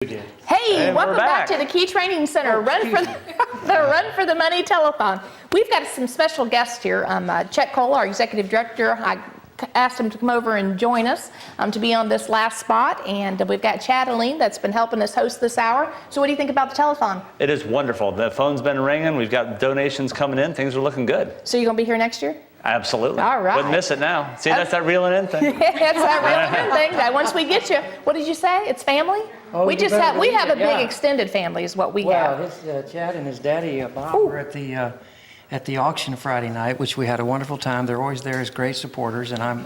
Hey, welcome back to the Key Training Center. Run for the Money Telethon. We've got some special guests here. Chet, our executive director. I asked him to come over and join us to be on this last spot, and we've got Halleen that's been helping us host this hour. So what do you think about the telethon? It is wonderful. The phone's been ringing. We've got donations coming in. Things are looking good. So you're going to be here next year? Absolutely. All right. Wouldn't miss it now. See, that's that reeling in thing. That's that reeling in thing. That once we get you, what did you say? It's family? Oh, we have a big extended family is what we have. Well, Chad and his daddy Bob were at the auction Friday night, which we had a wonderful time. They're always there as great supporters, and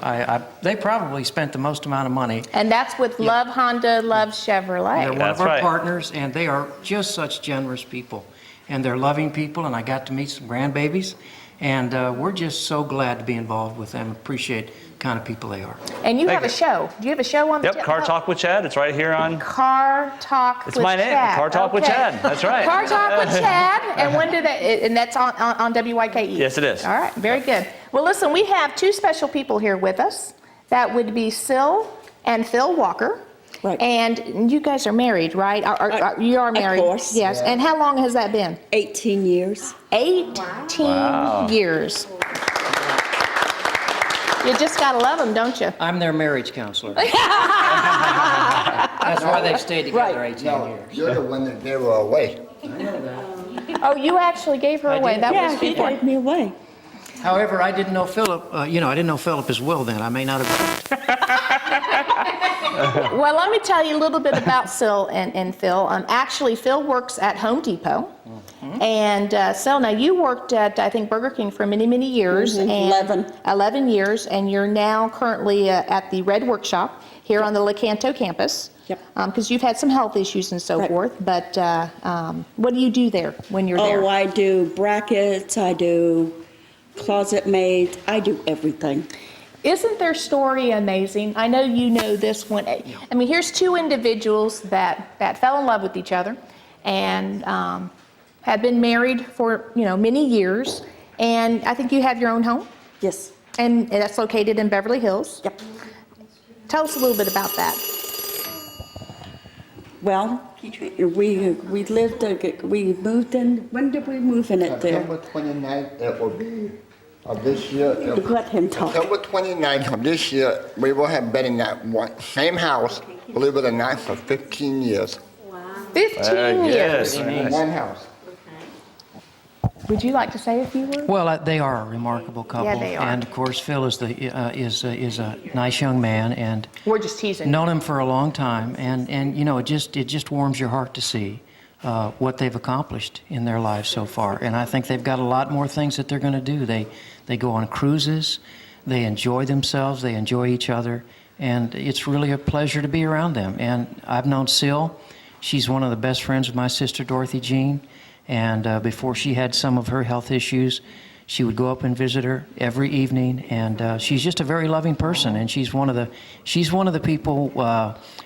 they probably spent the most amount of money. And that's with Love Honda, Love Chevrolet. They're one of our partners, and they are just such generous people, and they're loving people. And I got to meet some grandbabies, and we're just so glad to be involved with them. Appreciate the kind of people they are. And you have a show. Do you have a show on the Yep, Car Talk with Chad. It's right here on... Car Talk with Chad. It's my name, Car Talk with Chad. That's right. Car Talk with Chad. And when did that... And that's on WYKE? Yes, it is. All right, very good. Well, listen, we have two special people here with us. That would be Sil and Phil Walker. Right. And you guys are married, right? You are married. Of course. Yes. Yeah. And how long has that been? 18 years. 18 years. You just gotta love them, don't you? I'm their marriage counselor. That's why they've stayed together 18 years. You're the one that gave her away. I know that. Oh, you actually gave her away. That was He before. gave me away. However, I didn't know Philip. I didn't know Philip as well then. I may not have. Well, let me tell you a little bit about Sil and Phil. Actually, Phil works at Home Depot. And Sil, now you worked at, I think, Burger King for many, many years. And 11 years, and you're now currently at the Red Workshop here on the Lecanto campus. Yep. Because you've had some health issues and so forth. But what do you do there when you're there? Oh, I do brackets, I do closet maids, I do everything. Isn't their story amazing? I know you know this one. I mean, here's two individuals that fell in love with each other and had been married for, many years. And I think you have your own home? Yes. And that's located in Beverly Hills? Yep. Tell us a little bit about that. Well, we moved in, when did we move in it there? September 29th, it will be of this year. Let him talk. September 29th of this year, we will have been in that same house, believe it or not, for 15 years. Wow. 15 years. In one house. Would you like to say a few words? Well, they are a remarkable couple. Yeah, they are. And of course, Phil is a nice young man, and We're just teasing. known him for a long time, and it just warms your heart to see what they've accomplished in their lives so far. And I think they've got a lot more things that they're going to do. They go on cruises, they enjoy themselves, they enjoy each other, and it's really a pleasure to be around them. And I've known Sil. She's one of the best friends of my sister Dorothy Jean. And before she had some of her health issues, she would go up and visit her every evening. And she's just a very loving person. And she's one of the people.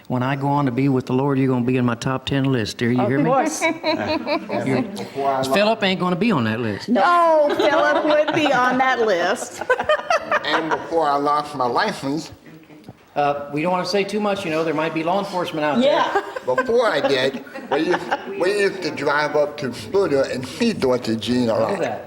When I go on to be with the Lord, you're going to be in my top 10 list. Do you hear me? Of course. Philip ain't going to be on that list. No, Philip would be on that list. And before I lost my license, We don't want to say too much. There might be law enforcement out there. Yeah. before I did, we used to drive up to Splitter and see Dorothy Jean a I know lot. that.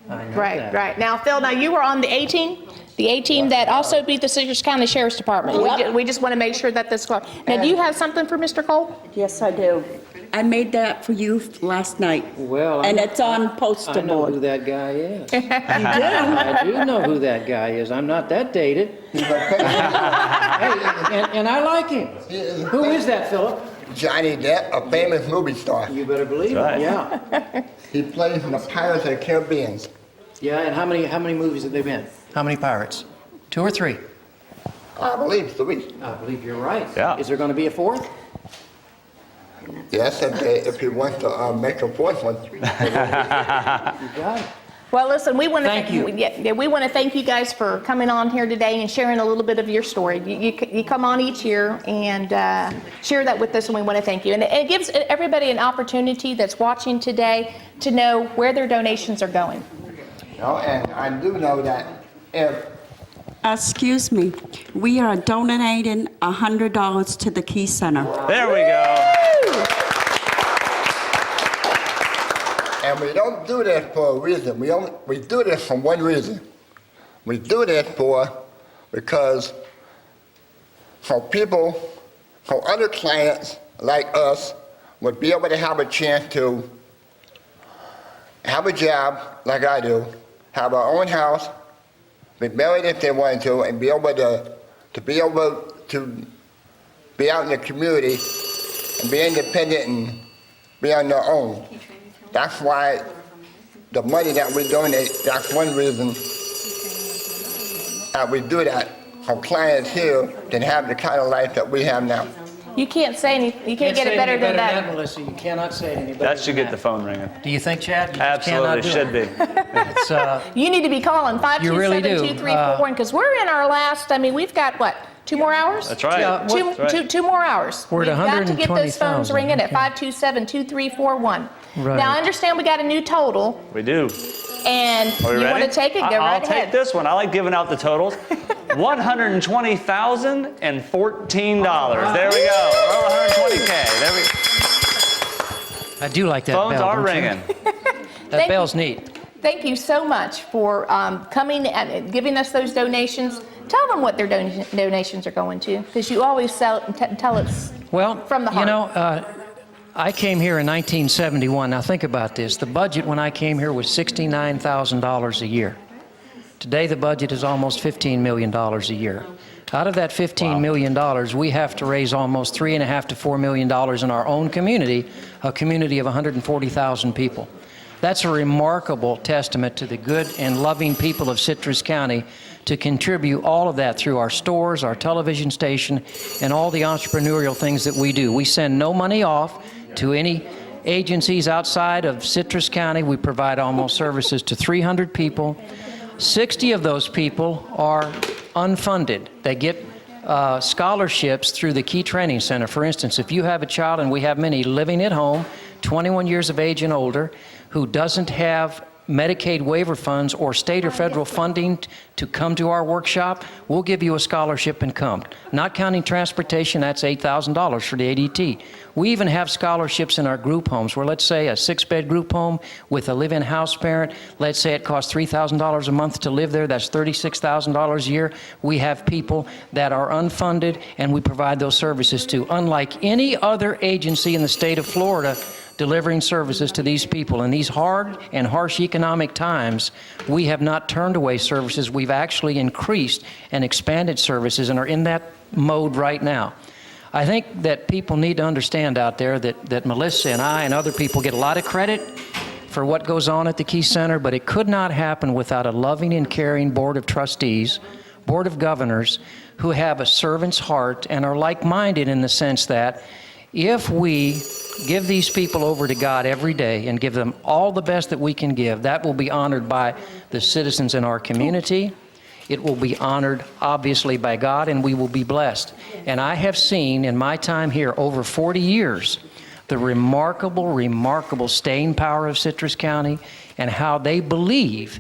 I know Right, that. right. Now, Phil, you were on the A-team? The A-team that also beat the Citrus County Sheriff's Department. We just want to make sure that this... Now, do you have something for Mr. Cole? Yes, I do. I made that for you last night. Well, And it's on poster I know who board. that guy is. I do know who that guy is. I'm not that dated. Hey, and I like him. Who is that, Philip? Johnny Depp, a famous movie star. You better believe That's it. right. Yeah. He plays in the Pirates of the Caribbean. Yeah, and how many movies have they been? How many pirates? 2 or 3? I believe 3. I believe you're right. Yeah. Is there going to be a 4th? Yes, if he wants to make a 4th one. You got it. Well, listen, we want to Thank you. we want to thank you guys for coming on here today and sharing a little bit of your story. You come on each year and share that with us, and we want to thank you. And it gives everybody an opportunity that's watching today to know where their donations are going. And I do know that if Excuse me, we are donating $100 to the Key Center. There we go. And we don't do this for a reason. We do this for one reason. We do this because for people, for other clients like us, would be able to have a chance to have a job like I do, have our own house, be married if they wanted to, and be able to be out in the community and be independent and be on their own. That's why the money that we donate, that's one reason that we do that for clients here to have the kind of life that we have now. You can't say any, you can't get it better than that. Melissa, you cannot say it any better That should than get the phone ringing. Do you think, Chad? You just Absolutely, cannot do should it. be. It's, You need to be calling You really do. 527-2341, because we're in our last, I mean, we've got, what, 2 more hours? That's right. Yeah, Two, That's right. two more hours. We're at We've got to get those phones 120,000, ringing at okay. 527-2341. Right. Now, I understand we got a new total, We do. and Are we you ready? want to take it? Go I'll right take ahead. this one. I like giving out the totals. $120,014. There we go. We're over 120K. There we I do like that Phones bell, are don't you? ringing. That Thank bell's you. neat. Thank you so much for coming and giving us those donations. Tell them what their donations are going to, because you always tell us Well, from the heart. you know, I came here in 1971. Now think about this. The budget when I came here was $69,000 a year. Today the budget is almost $15 million a year. Out of that $15 million, we have to raise almost $3.5 to $4 million in our own community, a community of 140,000 people. That's a remarkable testament to the good and loving people of Citrus County to contribute all of that through our stores, our television station, and all the entrepreneurial things that we do. We send no money off to any agencies outside of Citrus County. We provide almost services to 300 people. 60 of those people are unfunded. They get scholarships through the Key Training Center. For instance, if you have a child, and we have many living at home, 21 years of age and older, who doesn't have Medicaid waiver funds or state or federal funding to come to our workshop, we'll give you a scholarship and come. Not counting transportation, that's $8,000 for the ADT. We even have scholarships in our group homes where, let's say, a 6-bed group home with a live-in house parent, let's say it costs $3,000 a month to live there, that's $36,000 a year. We have people that are unfunded, and we provide those services to. Unlike any other agency in the state of Florida, delivering services to these people. In these hard and harsh economic times, we have not turned away services. We've actually increased and expanded services and are in that mode right now. I think that people need to understand out there that Melissa and I and other people get a lot of credit for what goes on at the Key Center, but it could not happen without a loving and caring board of trustees, board of governors, who have a servant's heart and are like-minded in the sense that if we give these people over to God every day and give them all the best that we can give, that will be honored by the citizens in our community. It will be honored, obviously, by God, and we will be blessed. And I have seen in my time here over 40 years the remarkable, remarkable staying power of Citrus County and how they believe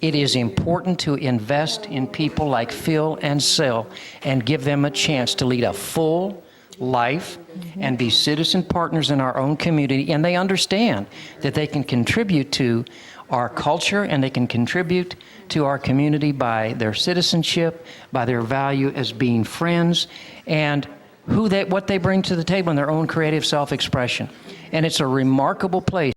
it is important to invest in people like Phil and Sil and give them a chance to lead a full life and be citizen partners in our own community, and they understand that they can contribute to our culture and they can contribute to our community by their citizenship, by their value as being friends, and what they bring to the table in their own creative self-expression. And it's a remarkable place.